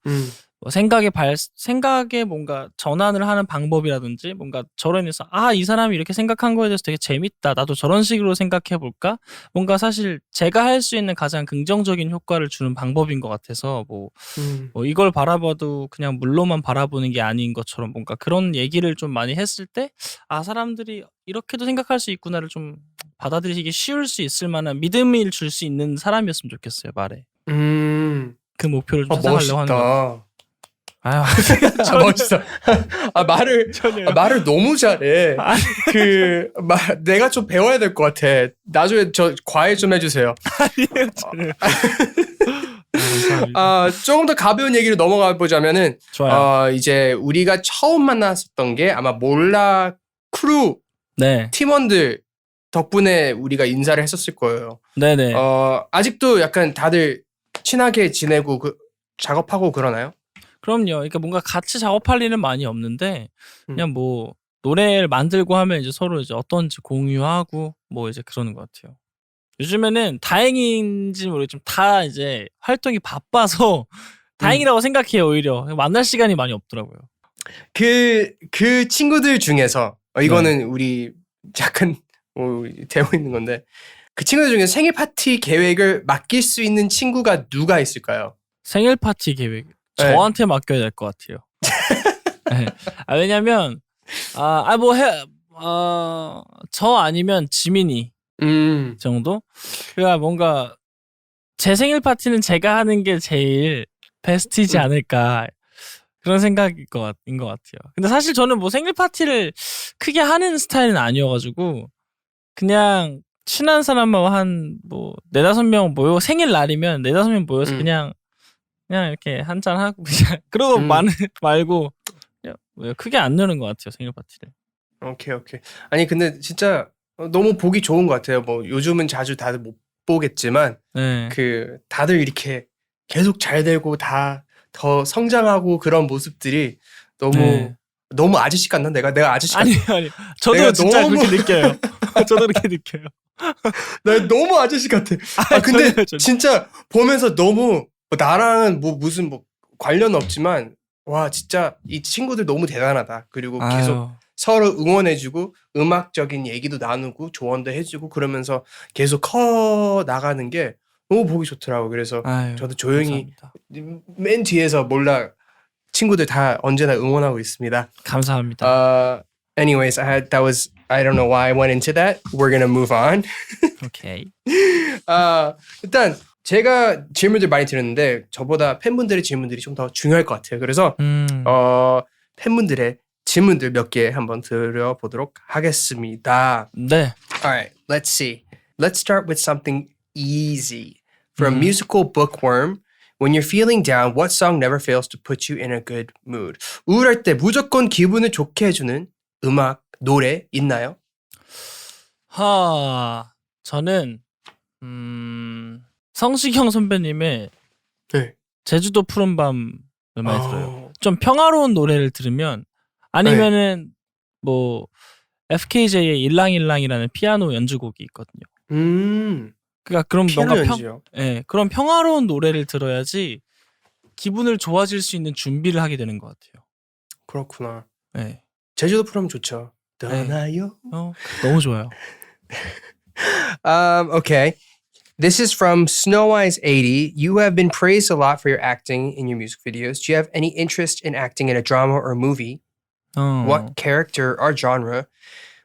생각에 뭔가 전환을 하는 방법이라든지 뭔가 저런에서 이 사람이 이렇게 생각한 거에 대해서 되게 재밌다. 나도 저런 식으로 생각해 볼까? 뭔가 사실 제가 할 수 있는 가장 긍정적인 효과를 주는 방법인 것 같아서 뭐 이걸 바라봐도 그냥 물로만 바라보는 게 아닌 것처럼 뭔가 그런 얘기를 좀 많이 했을 때 사람들이 이렇게도 생각할 수 있구나를 좀 받아들이기 쉬울 수 있을 만한 믿음을 줄 수 있는 사람이었으면 좋겠어요. 말에. 그 목표를 좀 찾아가려고 하는 거. 아유, 멋있어. 말을 너무 잘해. 내가 좀 배워야 될 것 같아. 나중에 저 과외 좀 해주세요. 아니에요, 조금 더 가벼운 얘기로 넘어가 보자면은, 좋아요. 이제 우리가 처음 만났었던 게 아마 몰라 크루 네. 팀원들 덕분에 우리가 인사를 했었을 거예요. 네네. 아직도 약간 다들 친하게 지내고 작업하고 그러나요? 그럼요. 그러니까 뭔가 같이 작업할 일은 많이 없는데 그냥 뭐 노래를 만들고 하면 이제 서로 이제 어떤지 공유하고 뭐 이제 그러는 것 같아요. 요즘에는 다행인지 모르겠지만 다 이제 활동이 바빠서 다행이라고 생각해요. 오히려 만날 시간이 많이 없더라고요. 그 친구들 중에서 이거는 우리 약간 되고 있는 건데 그 친구들 중에 생일 파티 계획을 맡길 수 있는 친구가 누가 있을까요? 생일 파티 계획 저한테 맡겨야 될 것 같아요. 네. 왜냐면 저 아니면 지민이 정도? 그러니까 뭔가 제 생일 파티는 제가 하는 게 제일 베스트이지 않을까 그런 생각인 것 같아요. 근데 사실 저는 뭐 생일 파티를 크게 하는 스타일은 아니어가지고 그냥 친한 사람만 한 뭐 4-5명 모여 생일날이면 4-5명 모여서 그냥 이렇게 한잔하고 그냥 그러고 말고 그냥 크게 안 여는 것 같아요. 생일 파티를. 오케이. 아니 근데 진짜 너무 보기 좋은 것 같아요. 뭐 요즘은 자주 다들 못 보겠지만 네. 다들 이렇게 계속 잘 되고 다 더 성장하고 그런 모습들이 너무 아저씨 같나? 내가 아저씨 같나? 아니. 저도 진짜 그렇게 느껴요. 저도 그렇게 느껴요. 나 너무 아저씨 같아. 근데 전혀. 진짜 보면서 너무 나랑은 뭐 무슨 뭐 관련 없지만 와 진짜 이 친구들 너무 대단하다. 그리고 계속 서로 응원해주고 음악적인 얘기도 나누고 조언도 해주고 그러면서 계속 커 나가는 게 너무 보기 좋더라고. 그래서 저도 조용히 감사합니다. 맨 뒤에서 몰라 친구들 다 언제나 응원하고 있습니다. 감사합니다. Anyways, I don't know why I went into that. We're gonna move on. 오케이. 일단 제가 질문들 많이 드렸는데 저보다 팬분들의 질문들이 좀 더 중요할 것 같아요. 그래서 팬분들의 질문들 몇 개 한번 드려보도록 하겠습니다. 네. Alright, let's see. Let's start with something easy. From musical bookworm, when you're feeling down, what song never fails to put you in a good mood? 우울할 때 무조건 기분을 좋게 해주는 음악, 노래 있나요? 저는 성시경 선배님의 제주도 푸른밤을 많이 들어요. 좀 평화로운 노래를 들으면 아니면은 뭐 FKJ의 일랑일랑이라는 피아노 연주곡이 있거든요. 그러니까 그럼 뭔가 그런 평화로운 노래를 들어야지 기분을 좋아질 수 있는 준비를 하게 되는 것 같아요. 그렇구나. 네. 제주도 푸르면 좋죠. 떠나요. 너무 좋아요. Okay. This is from Snoweyes80. You have been praised a lot for your acting in your music videos. Do you have any interest in acting in a drama or movie? What character or genre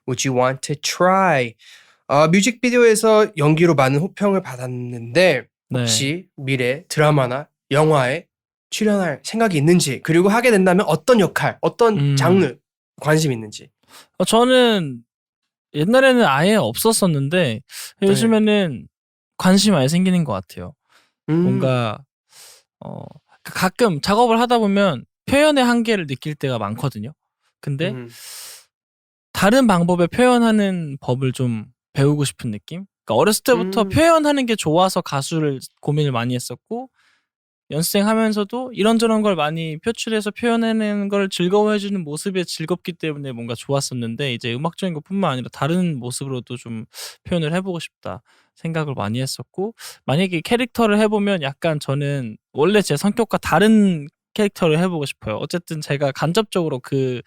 would you want to try? 뮤직비디오에서 연기로 많은 호평을 받았는데 혹시 미래 드라마나 영화에 출연할 생각이 있는지 그리고 하게 된다면 어떤 역할, 어떤 장르 관심 있는지. 저는 옛날에는 아예 없었었는데 요즘에는 관심 많이 생기는 것 같아요. 뭔가 가끔 작업을 하다 보면 표현의 한계를 느낄 때가 많거든요. 근데 다른 방법에 표현하는 법을 좀 배우고 싶은 느낌? 그러니까 어렸을 때부터 표현하는 게 좋아서 가수를 고민을 많이 했었고 연습생 하면서도 이런저런 걸 많이 표출해서 표현해내는 걸 즐거워해주는 모습이 즐겁기 때문에 뭔가 좋았었는데 이제 음악적인 것뿐만 아니라 다른 모습으로도 좀 표현을 해보고 싶다 생각을 많이 했었고 만약에 캐릭터를 해보면 약간 저는 원래 제 성격과 다른 캐릭터를 해보고 싶어요. 어쨌든 제가 간접적으로 그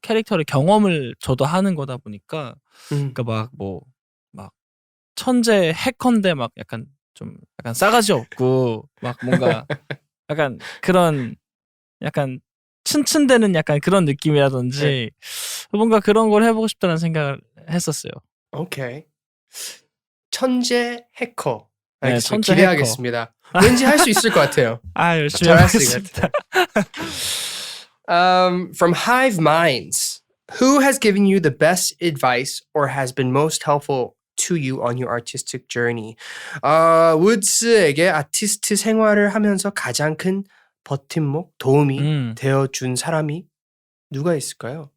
캐릭터를 경험을 저도 하는 거다 보니까 그러니까 막 천재 해커인데 막 약간 싸가지 없고 막 뭔가 약간 그런 약간 츤츤대는 약간 그런 느낌이라든지 뭔가 그런 걸 해보고 싶다는 생각을 했었어요. 오케이. 천재 해커. 네, 알겠습니다. 천재 기대하겠습니다. 왠지 할 수 있을 것 같아요. 열심히 잘할 수 있을 하겠습니다. 것 같아요. From Hive Minds, who has given you the best advice or has been most helpful to you on your artistic journey? 우드스에게 아티스트 생활을 하면서 가장 큰 버팀목, 도움이 되어준 사람이 누가 있을까요?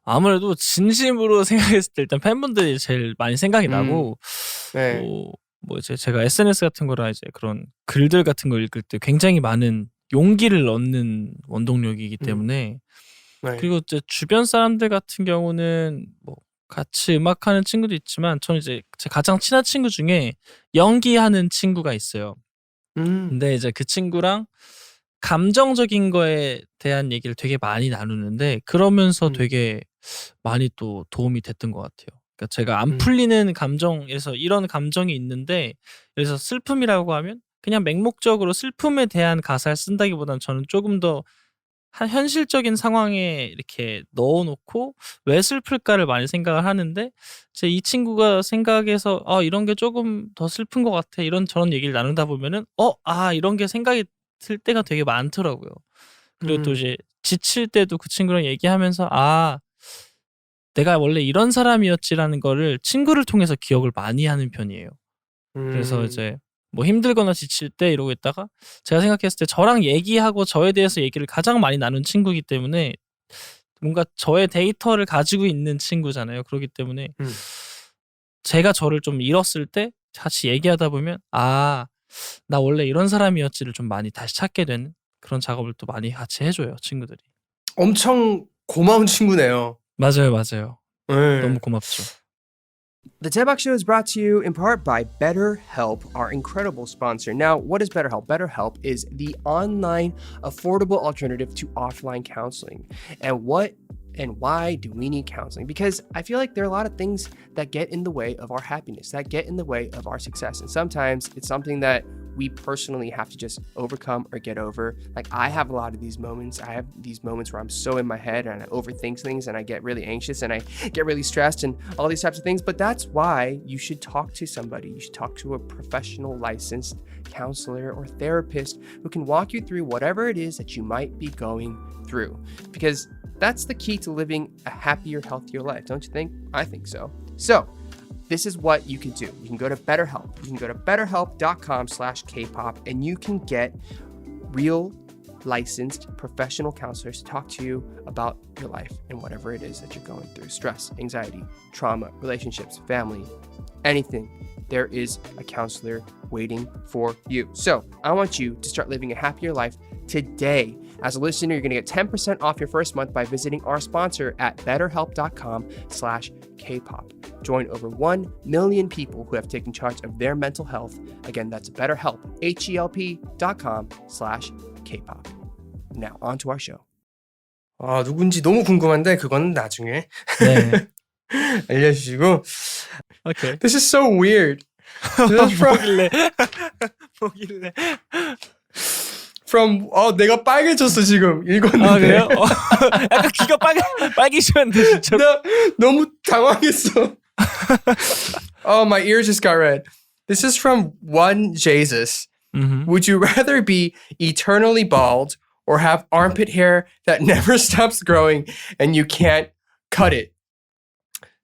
아무래도 진심으로 생각했을 때 일단 팬분들이 제일 많이 생각이 나고 네. 뭐 이제 제가 SNS 같은 거라 이제 그런 글들 같은 거 읽을 때 굉장히 많은 용기를 얻는 원동력이기 때문에 네. 그리고 이제 주변 사람들 같은 경우는 뭐 같이 음악하는 친구도 있지만 저는 이제 제 가장 친한 친구 중에 연기하는 친구가 있어요. 근데 이제 그 친구랑 감정적인 거에 대한 얘기를 되게 많이 나누는데 그러면서 되게 많이 또 도움이 됐던 것 같아요. 그러니까 제가 안 풀리는 감정에서 이런 감정이 있는데 그래서 슬픔이라고 하면 그냥 맹목적으로 슬픔에 대한 가사를 쓴다기보다는 저는 조금 더 현실적인 상황에 이렇게 넣어놓고 왜 슬플까를 많이 생각을 하는데 이 친구가 생각해서 이런 게 조금 더 슬픈 것 같아 이런 저런 얘기를 나누다 보면은 이런 게 생각이 들 때가 되게 많더라고요. 그리고 또 이제 지칠 때도 그 친구랑 얘기하면서 내가 원래 이런 사람이었지라는 거를 친구를 통해서 기억을 많이 하는 편이에요. 그래서 이제 뭐 힘들거나 지칠 때 이러고 있다가 제가 생각했을 때 저랑 얘기하고 저에 대해서 얘기를 가장 많이 나눈 친구이기 때문에 뭔가 저의 데이터를 가지고 있는 친구잖아요. 그렇기 때문에 제가 저를 좀 잃었을 때 같이 얘기하다 보면 나 원래 이런 사람이었지를 좀 많이 다시 찾게 되는 그런 작업을 또 많이 같이 해줘요. 친구들이. 엄청 고마운 친구네요. 맞아요. 네. 너무 고맙죠. The Daebak Show is brought to you in part by BetterHelp, our incredible sponsor. Now, what is BetterHelp? BetterHelp is the online, affordable alternative to offline counseling. And what and why do we need counseling? Because I feel like there are a lot of things that get in the way of our happiness, that get in the way of our success. And sometimes it's something that we personally have to just overcome or get over. Like I have a lot of these moments. I have these moments where I'm so in my head and I overthink things and I get really anxious and I get really stressed and all these types of things. But that's why you should talk to somebody. You should talk to a professional licensed counselor or therapist who can walk you through whatever it is that you might be going through. Because that's the key to living a happier, healthier life, don't you think? I think so. So, this is what you can do. You can go to BetterHelp. You can go to betterhelp.com/Kpop and you can get real licensed professional counselors to talk to you about your life and whatever it is that you're going through. Stress, anxiety, trauma, relationships, family, anything. There is a counselor waiting for you. So I want you to start living a happier life today. As a listener, you're going to get 10% off your first month by visiting our sponsor at betterhelp.com/Kpop. Join over 1 million people who have taken charge of their mental health. Again, that's BetterHelp, HELP.com/Kpop. Now, on to our show. 누군지 너무 궁금한데 그건 나중에 네. 알려주시고. Okay. This is so weird. This is 뭐길래. from 내가 빨개졌어 지금 읽었는데. 그래요? 약간 귀가 빨개지셨는데 진짜. 나 너무 당황했어. My ears just got red. This is from One Jesus. Would you rather be eternally bald or have armpit hair that never stops growing and you can't cut it?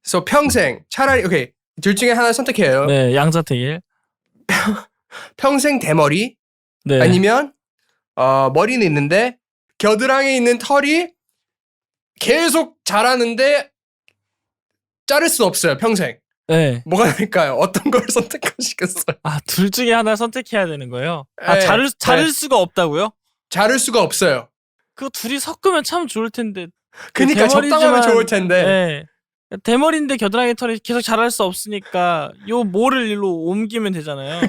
So 평생 차라리 okay 둘 중에 하나 선택해요. 네, 양자택일. 평생 대머리 네. 아니면 머리는 있는데 겨드랑이에 있는 털이 계속 자라는데 자를 수 없어요 평생. 네. 뭐가 될까요? 어떤 걸 선택하시겠어요? 둘 중에 하나 선택해야 되는 거예요? 네, 자를 수가 없다고요? 자를 수가 없어요. 그거 둘이 섞으면 참 좋을 텐데. 그러니까 적당하면 좋을 텐데. 네. 대머리인데 겨드랑이 털이 계속 자랄 수 없으니까 요 모를 일로 옮기면 되잖아요.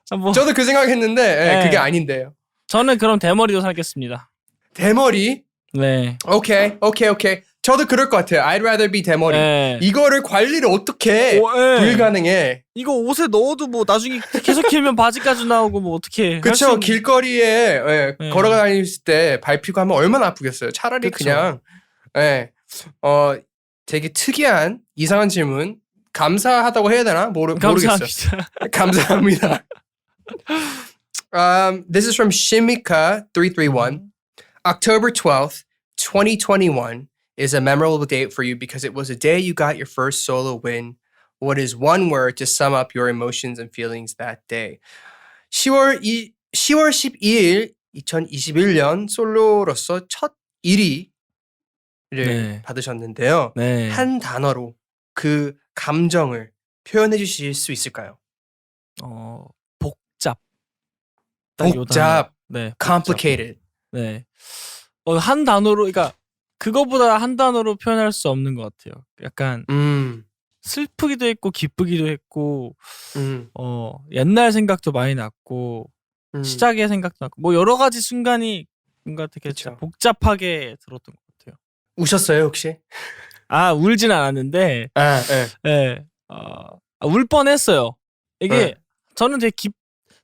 저도 그 생각했는데 네. 그게 아닌데요. 저는 그럼 대머리로 살겠습니다. 대머리? 네. 오케이. 저도 그럴 것 같아요. I'd rather be 대머리. 네. 이거를 관리를 어떻게 해? 네. 불가능해. 이거 옷에 넣어도 뭐 나중에 계속 길면 바지까지 나오고 뭐 어떻게? 그렇죠. 길거리에 걸어가 다닐 때 밟히고 하면 얼마나 아프겠어요. 차라리 그쵸. 그냥 되게 특이한 이상한 질문 감사하다고 해야 되나? 모르겠어. 감사합니다. 감사합니다. This is from Shimika331. October 12th, 2021 is a memorable date for you because it was a day you got your first solo win. What is one word to sum up your emotions and feelings that day? 10월 12일 2021년 솔로로서 첫 1위를 네. 받으셨는데요. 네. 한 단어로 그 감정을 표현해 주실 수 있을까요? 복잡. 딱 요 단어. 복잡. 네. Complicated. 네. 한 단어로, 그러니까 그거보다 한 단어로 표현할 수 없는 것 같아요. 약간 슬프기도 했고 기쁘기도 했고, 옛날 생각도 많이 났고, 시작의 생각도 났고, 뭐 여러 가지 순간이 뭔가 되게 진짜 복잡하게 들었던 것 같아요. 우셨어요 혹시? 울진 않았는데, 네. 울 뻔했어요. 이게 저는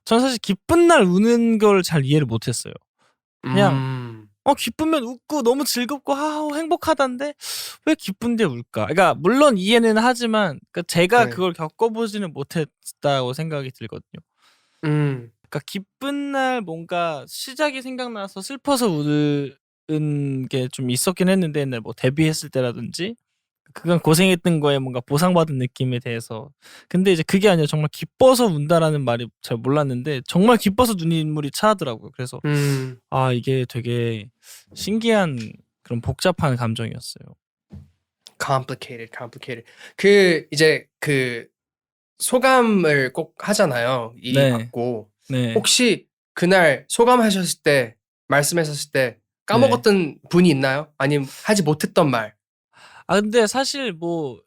저는 사실 기쁜 날 우는 걸 잘 이해를 못했어요. 그냥 기쁘면 웃고 너무 즐겁고 행복하다는데 왜 기쁜데 울까? 그러니까 물론 이해는 하지만 제가 그걸 겪어보지는 못했다고 생각이 들거든요. 그러니까 기쁜 날 뭔가 시작이 생각나서 슬퍼서 우는 게 좀 있었긴 했는데 옛날 뭐 데뷔했을 때라든지 그건 고생했던 거에 뭔가 보상받은 느낌에 대해서. 근데 이제 그게 아니라 정말 기뻐서 운다라는 말이 잘 몰랐는데 정말 기뻐서 눈물이 차더라고요. 그래서 이게 되게 신기한 그런 복잡한 감정이었어요. Complicated. 그 이제 그 소감을 꼭 하잖아요. 1위 받고. 네. 혹시 그날 소감하셨을 때 말씀하셨을 때 까먹었던 분이 있나요? 아니면 하지 못했던 말? 근데 사실 뭐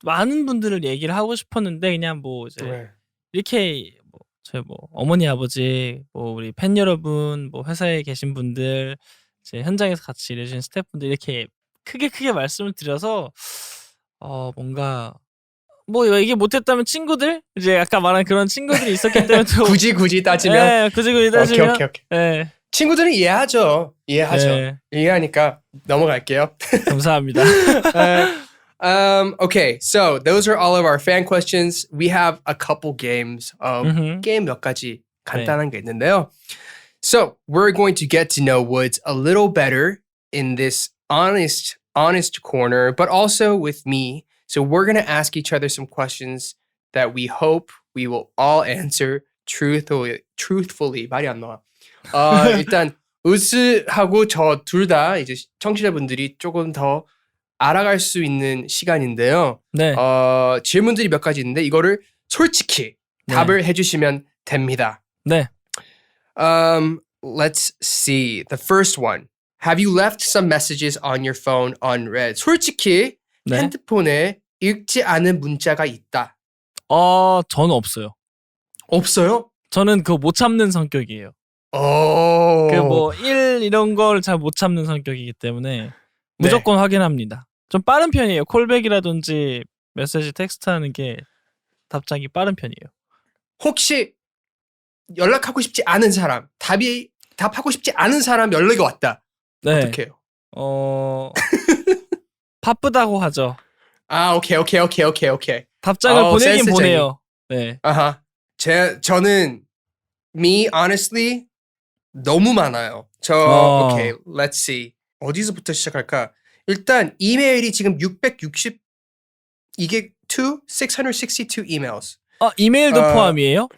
많은 분들을 얘기를 하고 싶었는데 그냥 뭐 이제 이렇게 뭐 저희 뭐 어머니 아버지 뭐 우리 팬 여러분 뭐 회사에 계신 분들 이제 현장에서 같이 일해주신 스태프분들 이렇게 크게 말씀을 드려서 뭔가 뭐 얘기 못했다면 친구들 이제 아까 말한 그런 친구들이 있었기 때문에 또 굳이 따지면 굳이 따지면 오케이. 네. 친구들은 이해하죠. 네. 이해하니까 넘어갈게요. 감사합니다. Okay, so those are all of our fan questions. We have a couple games of 게임 몇 가지 간단한 게 있는데요. So we're going to get to know WOODZ a little better in this honest corner, but also with me. So we're going to ask each other some questions that we hope we will all answer truthfully. 말이 안 나와. 일단 우스하고 저 둘 다 이제 청취자분들이 조금 더 알아갈 수 있는 시간인데요. 네. 질문들이 몇 가지 있는데 이거를 솔직히 답을 해주시면 됩니다. 네. Let's see. The first one. Have you left some messages on your phone unread? 솔직히 핸드폰에 읽지 않은 문자가 있다. 저는 없어요. 없어요? 저는 그거 못 참는 성격이에요. 이런 걸 잘 못 참는 성격이기 때문에 무조건 확인합니다. 좀 빠른 편이에요. 콜백이라든지 메시지 텍스트하는 게 답장이 빠른 편이에요. 혹시 연락하고 싶지 않은 사람, 답하고 싶지 않은 사람 연락이 왔다. 네. 어떻게 해요? 바쁘다고 하죠. 오케이. 답장을 보내긴 센스쟁이. 보내요. 네. 저는 me honestly 너무 많아요. 오케이, let's see. 어디서부터 시작할까? 일단 이메일이 지금 660 이게 662 emails. 이메일도 포함이에요?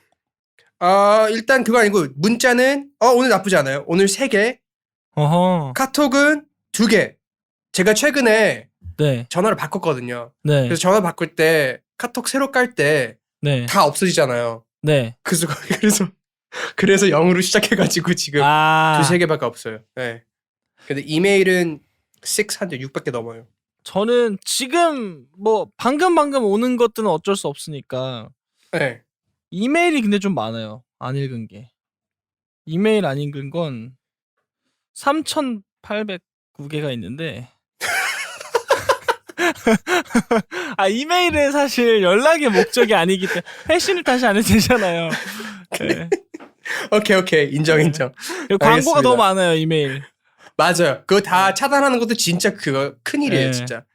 일단 그거 아니고 문자는 오늘 나쁘지 않아요. 오늘 3개. 카톡은 2개. 제가 최근에 전화를 바꿨거든요. 네. 그래서 전화 바꿀 때 카톡 새로 깔 때 다 없어지잖아요. 네. 그래서 0으로 시작해가지고 지금 2-3개밖에 없어요. 네. 근데 이메일은 600개 넘어요. 저는 지금 뭐 방금 오는 것들은 어쩔 수 없으니까. 네. 이메일이 근데 좀 많아요. 안 읽은 게. 이메일 안 읽은 건 3,809개가 있는데. 이메일은 사실 연락의 목적이 아니기 때문에 회신을 다시 안 해도 되잖아요. 네. 오케이. 인정. 그리고 광고가 너무 많아요, 이메일. 맞아요. 그거 다 차단하는 것도 진짜 그거 큰일이에요, 진짜.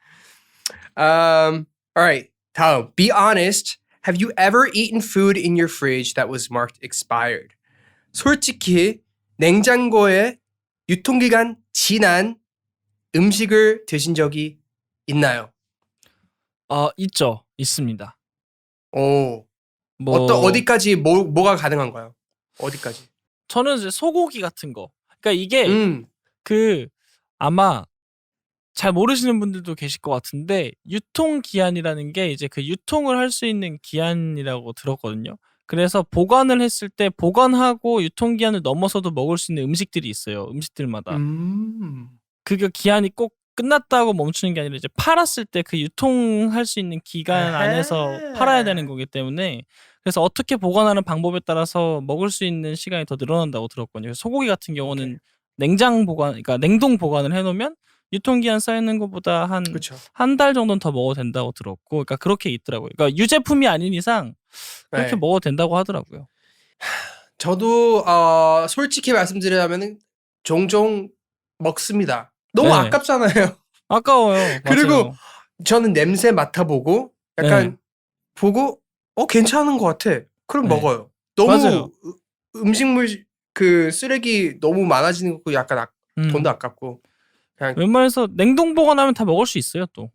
Alright, 다음. Be honest. Have you ever eaten food in your fridge that was marked expired? 솔직히 냉장고에 유통기간 지난 음식을 드신 적이 있나요? 있죠. 있습니다. 오. 뭐 어디까지 뭐가 가능한가요? 어디까지? 저는 이제 소고기 같은 거. 그러니까 이게 아마 잘 모르시는 분들도 계실 것 같은데 유통 기한이라는 게 이제 그 유통을 할 수 있는 기한이라고 들었거든요. 그래서 보관을 했을 때 보관하고 유통 기한을 넘어서도 먹을 수 있는 음식들이 있어요. 음식들마다. 그게 기한이 꼭 끝났다고 멈추는 게 아니라 이제 팔았을 때 그 유통할 수 있는 기간 안에서 팔아야 되는 거기 때문에 그래서 어떻게 보관하는 방법에 따라서 먹을 수 있는 시간이 더 늘어난다고 들었거든요. 소고기 같은 경우는 냉장 보관, 그러니까 냉동 보관을 해놓으면 유통기한 쌓이는 것보다 한 달 정도는 더 먹어도 된다고 들었고, 그러니까 그렇게 있더라고요. 그러니까 유제품이 아닌 이상 그렇게 먹어도 된다고 하더라고요. 저도 솔직히 말씀드리자면 종종 먹습니다. 너무 아깝잖아요. 아까워요. 그리고 맞아요. 저는 냄새 맡아보고 약간 보고 괜찮은 것 같아. 그럼 먹어요. 너무 맞아요. 음식물 그 쓰레기 너무 많아지는 거 약간 돈도 아깝고. 그냥 웬만해서 냉동 보관하면 다 먹을 수 있어요 또.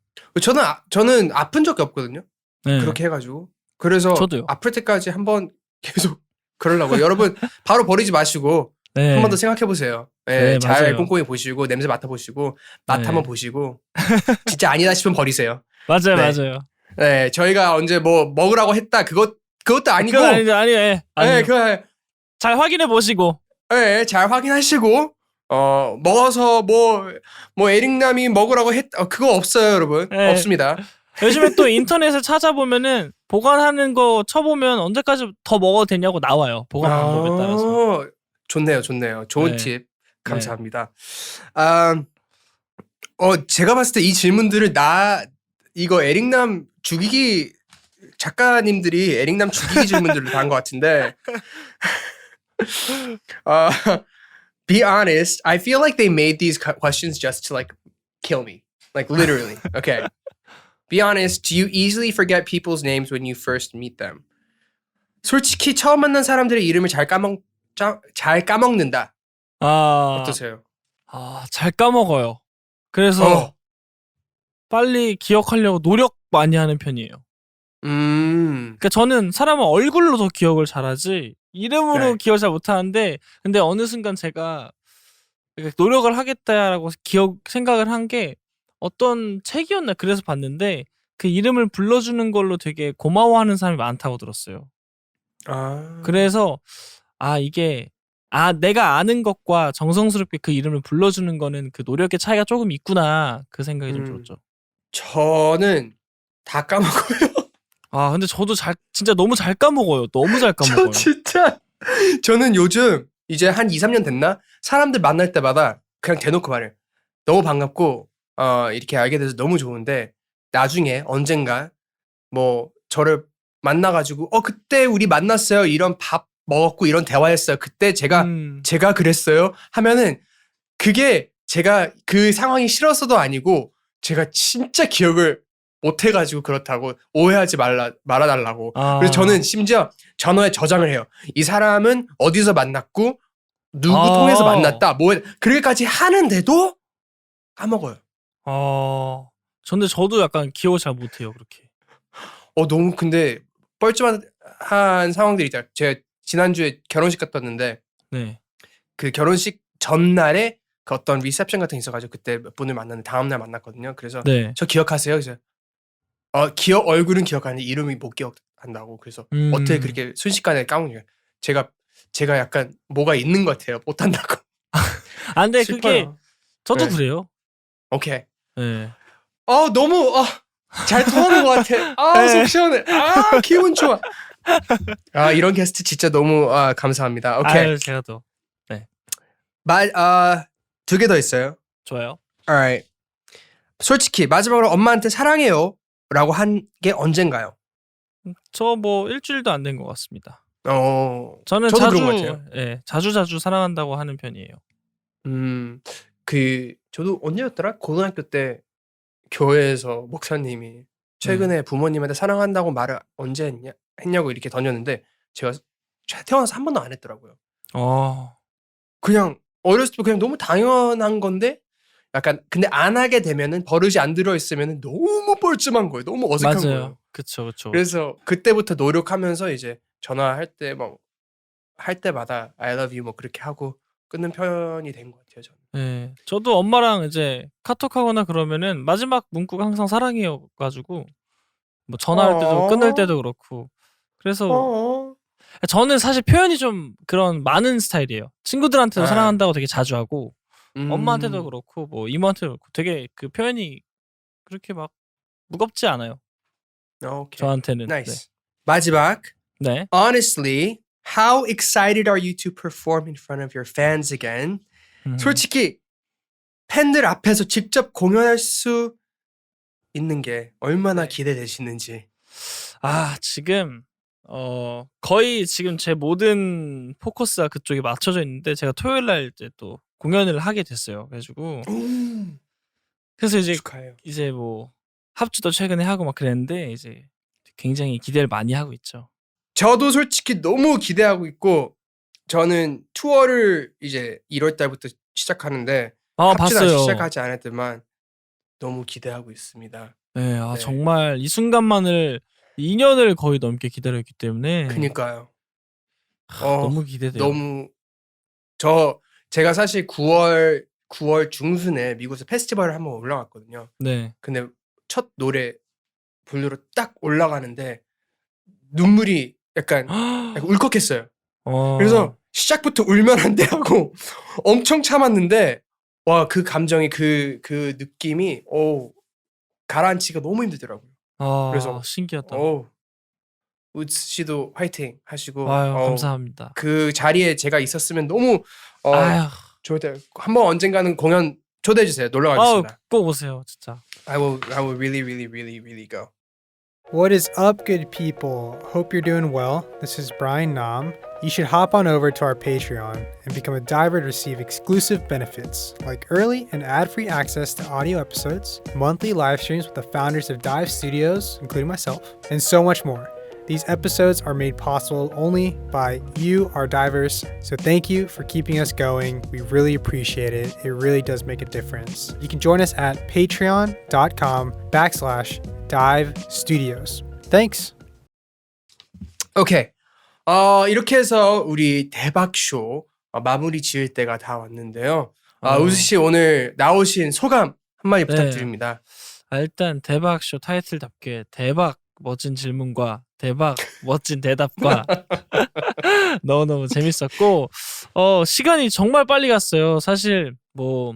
저는 아픈 적이 없거든요. 네. 그렇게 해가지고. 그래서 저도요. 아플 때까지 한번 계속 그러려고. 여러분 바로 버리지 마시고 한 번 더 생각해 보세요. 잘 맞아요. 꼼꼼히 보시고 냄새 맡아보시고 맛 한번 보시고 진짜 아니다 싶으면 버리세요. 맞아요, 맞아요. 네, 저희가 언제 뭐 먹으라고 했다 그것도 아니고. 그건 아니에요. 그거 잘 확인해 보시고. 잘 확인하시고 먹어서 뭐 에릭남이 먹으라고 했다 그거 없어요, 여러분. 없습니다. 요즘에 또 인터넷에 찾아보면은 보관하는 거 쳐보면 언제까지 더 먹어도 되냐고 나와요. 보관 방법에 따라서. 좋네요. 좋은 팁 감사합니다. 제가 봤을 때 이 질문들을 이거 에릭남 죽이기 작가님들이 에릭남 죽이기 질문들을 다 한 것 같은데. Be honest. I feel like they made these questions just to like kill me. Like literally. Okay. Be honest. Do you easily forget people's names when you first meet them? 솔직히 처음 만난 사람들의 이름을 잘 까먹는다. 어떠세요? 잘 까먹어요. 그래서 빨리 기억하려고 노력 많이 하는 편이에요. 그러니까 저는 사람은 얼굴로 더 기억을 잘하지 이름으로 기억을 잘 못하는데 근데 어느 순간 제가 노력을 하겠다라고 생각을 한 게 어떤 책이었나 그래서 봤는데 그 이름을 불러주는 걸로 되게 고마워하는 사람이 많다고 들었어요. 그래서 이게 내가 아는 것과 정성스럽게 그 이름을 불러주는 거는 그 노력의 차이가 조금 있구나 그 생각이 좀 들었죠. 저는 다 까먹어요. 근데 저도 진짜 너무 잘 까먹어요. 너무 잘 까먹어요. 저는 요즘 이제 한 2, 3년 됐나? 사람들 만날 때마다 그냥 대놓고 말해요. 너무 반갑고 이렇게 알게 돼서 너무 좋은데 나중에 언젠가 뭐 저를 만나가지고 그때 우리 만났어요. 이런 밥 먹었고 이런 대화했어요. 그때 제가 그랬어요. 하면은 그게 제가 그 상황이 싫어서도 아니고 제가 진짜 기억을 못 해가지고 그렇다고 오해하지 말아달라고. 그래서 저는 심지어 전화에 저장을 해요. 이 사람은 어디서 만났고 누구 통해서 만났다. 그렇게까지 하는데도 까먹어요. 근데 저도 약간 기억을 잘 못해요. 그렇게. 너무 근데 뻘쭘한 상황들이 있다. 제가 지난주에 결혼식 갔다 왔는데 그 결혼식 전날에 그 어떤 리셉션 같은 게 있어가지고 그때 몇 분을 만났는데 다음날 만났거든요. 그래서 저 기억하세요? 그래서 얼굴은 기억하는데 이름이 못 기억한다고. 그래서 어떻게 그렇게 순식간에 까먹냐. 제가 약간 뭐가 있는 것 같아요. 못한다고. 근데 그게 저도 그래요. 오케이. 네. 너무 잘 통하는 것 같아. 속 시원해. 기분 좋아. 이런 게스트 진짜 너무 감사합니다. 오케이. 제가 또. 네. 2개 더 있어요. 좋아요. Alright. 솔직히 마지막으로 엄마한테 사랑해요 라고 한 게 언젠가요? 저 뭐 일주일도 안 된 것 같습니다. 저는 자주 그런 것 같아요. 자주 사랑한다고 하는 편이에요. 저도 언제였더라? 고등학교 때 교회에서 목사님이 최근에 부모님한테 사랑한다고 말을 언제 했냐고 이렇게 던졌는데 제가 태어나서 한 번도 안 했더라고요. 그냥 어렸을 때 그냥 너무 당연한 건데 약간 근데 안 하게 되면은 버릇이 안 들어 있으면은 너무 뻘쭘한 거예요. 너무 어색한 맞아요. 거예요. 그쵸. 그래서 그때부터 노력하면서 이제 전화할 때 뭐 할 때마다 I love you 뭐 그렇게 하고 끊는 편이 된 것 같아요. 저는. 네. 저도 엄마랑 이제 카톡하거나 그러면은 마지막 문구가 항상 사랑해여가지고 뭐 전화할 때도 끊을 때도 그렇고 그래서 저는 사실 표현이 좀 그런 많은 스타일이에요. 친구들한테도 사랑한다고 되게 자주 하고 엄마한테도 그렇고 뭐 이모한테도 그렇고 되게 그 표현이 그렇게 막 무겁지 않아요. 오케이. 저한테는. Nice. 마지막. 네. Honestly, how excited are you to perform in front of your fans again? 솔직히 팬들 앞에서 직접 공연할 수 있는 게 얼마나 기대되시는지. 지금 거의 지금 제 모든 포커스가 그쪽에 맞춰져 있는데 제가 토요일 날 이제 또 공연을 하게 됐어요. 그래가지고 그래서 축하해요. 이제 뭐 합주도 최근에 하고 막 그랬는데 이제 굉장히 기대를 많이 하고 있죠. 저도 솔직히 너무 기대하고 있고 저는 투어를 이제 1월 달부터 시작하는데 합주는 아직 봤어요. 시작하지 않았지만 너무 기대하고 있습니다. 네, 네. 정말 이 순간만을 2년을 거의 넘게 기다렸기 때문에 그니까요. 너무 기대돼요. 너무 제가 사실 9월 중순에 미국에서 페스티벌을 한번 올라갔거든요. 네. 근데 첫 노래 블루로 딱 올라가는데 눈물이 약간 울컥했어요. 그래서 시작부터 울면 안 돼 하고 엄청 참았는데 와, 그 감정이 그 느낌이 가라앉히기가 너무 힘들더라고요. 그래서 신기하다. 우즈 씨도 화이팅 하시고 감사합니다. 그 자리에 제가 있었으면 너무 좋을 때 한번 언젠가는 공연 초대해 주세요. 놀러 가겠습니다. 꼭 오세요, 진짜. I will really go. What is up, good people? Hope you're doing well. This is Brian Nam. You should hop on over to our Patreon and become a diver to receive exclusive benefits like early and ad-free access to audio episodes, monthly live streams with the founders of Dive Studios, including myself, and so much more. These episodes are made possible only by you, our divers. So thank you for keeping us going. We really appreciate it. It really does make a difference. You can join us at patreon.com/Dive Studios. Thanks. 오케이. 이렇게 해서 우리 대박쇼 마무리 지을 때가 다 왔는데요. 우즈 씨 오늘 나오신 소감 한마디 부탁드립니다. 일단 대박쇼 타이틀답게 대박 멋진 질문과 대박 멋진 대답과 너무너무 재밌었고 시간이 정말 빨리 갔어요. 사실 뭐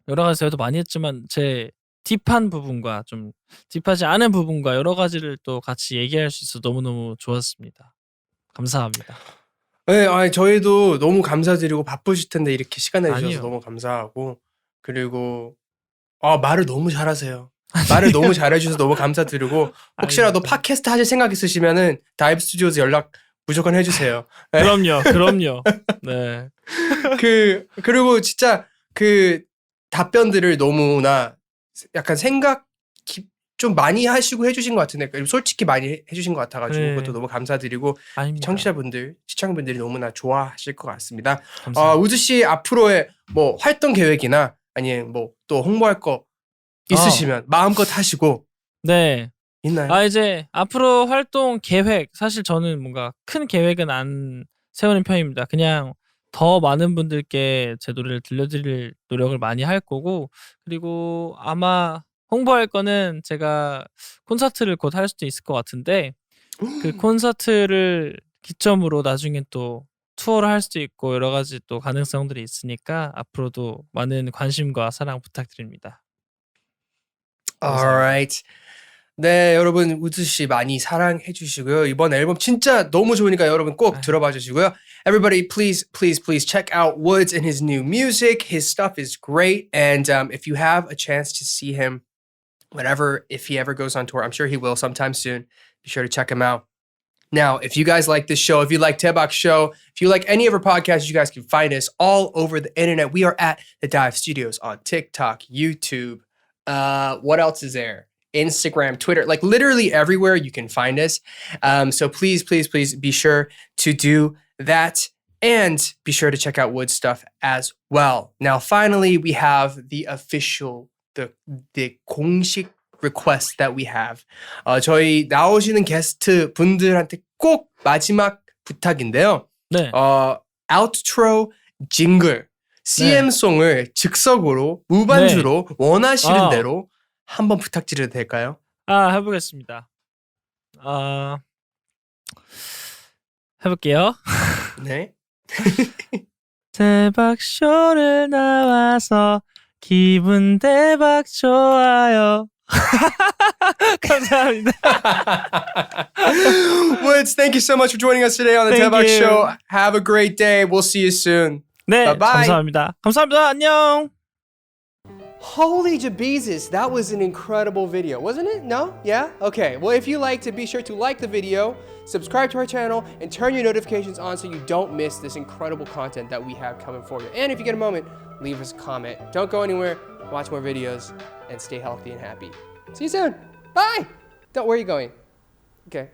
여러 가지 대화도 많이 했지만 제 딥한 부분과 좀 딥하지 않은 부분과 여러 가지를 또 같이 얘기할 수 있어서 너무너무 좋았습니다. 감사합니다. 네, 저희도 너무 감사드리고 바쁘실 텐데 이렇게 시간 내주셔서 아니요. 너무 감사하고 그리고 말을 너무 잘하세요. 말을 너무 잘해주셔서 너무 감사드리고 혹시라도 팟캐스트 하실 생각 있으시면은 다이브 스튜디오즈 연락 무조건 해주세요. 네. 그럼요. 네. 그리고 진짜 그 답변들을 너무나 약간 생각 좀 많이 하시고 해주신 것 같은데 솔직히 많이 해주신 것 같아가지고 네. 그것도 너무 감사드리고 아닙니다. 청취자분들, 시청자분들이 너무나 좋아하실 것 같습니다. 감사합니다. 우즈 씨 앞으로의 뭐 활동 계획이나 아니면 뭐 또 홍보할 거 있으시면 마음껏 하시고. 네. 있나요? 이제 앞으로 활동 계획 사실 저는 뭔가 큰 계획은 안 세우는 편입니다. 그냥 더 많은 분들께 제 노래를 들려드릴 노력을 많이 할 거고 그리고 아마 홍보할 거는 제가 콘서트를 곧 할 수도 있을 것 같은데 그 콘서트를 기점으로 나중에 또 투어를 할 수도 있고 여러 가지 또 가능성들이 있으니까 앞으로도 많은 관심과 사랑 부탁드립니다. Alright. 네, 여러분 우즈 씨 많이 사랑해 주시고요. 이번 앨범 진짜 너무 좋으니까 여러분 꼭 들어봐 주시고요. Everybody please check out WOODZ and his new music. His stuff is great and if you have a chance to see him if he ever goes on tour, I'm sure he will sometime soon. Be sure to check him out. Now, if you guys like this show, if you like Daebak's show, if you like any of our podcasts, you guys can find us all over the internet. We are at the Dive Studios on TikTok, YouTube. What else is there? Instagram, Twitter, like literally everywhere you can find us. So please be sure to do that. And be sure to check out WOODZ stuff as well. Now, finally, we have the official, the 공식 request that we have. 저희 나오시는 게스트 분들한테 꼭 마지막 부탁인데요. 네. outro 징글, CM송을 즉석으로 무반주로 원하시는 대로 한번 부탁드려도 될까요? 해보겠습니다. 해볼게요. 네. 대박 쇼를 나와서 기분 대박 좋아요. 감사합니다. WOODZ, thank you so much for joining us today on the Thank Daebak you. Show. Have a great day. We'll see you soon. 네, Bye-bye. 감사합니다. 감사합니다. 안녕. Holy Jabeezus, that was an incredible video, wasn't it? No? Yeah? Okay. Well, if you liked it, be sure to like the video, subscribe to our channel, and turn your notifications on so you don't miss this incredible content that we have coming for you. And if you get a moment, leave us a comment. Don't go anywhere, watch more videos, and stay healthy and happy. See you soon. Bye! Where are you going? Okay.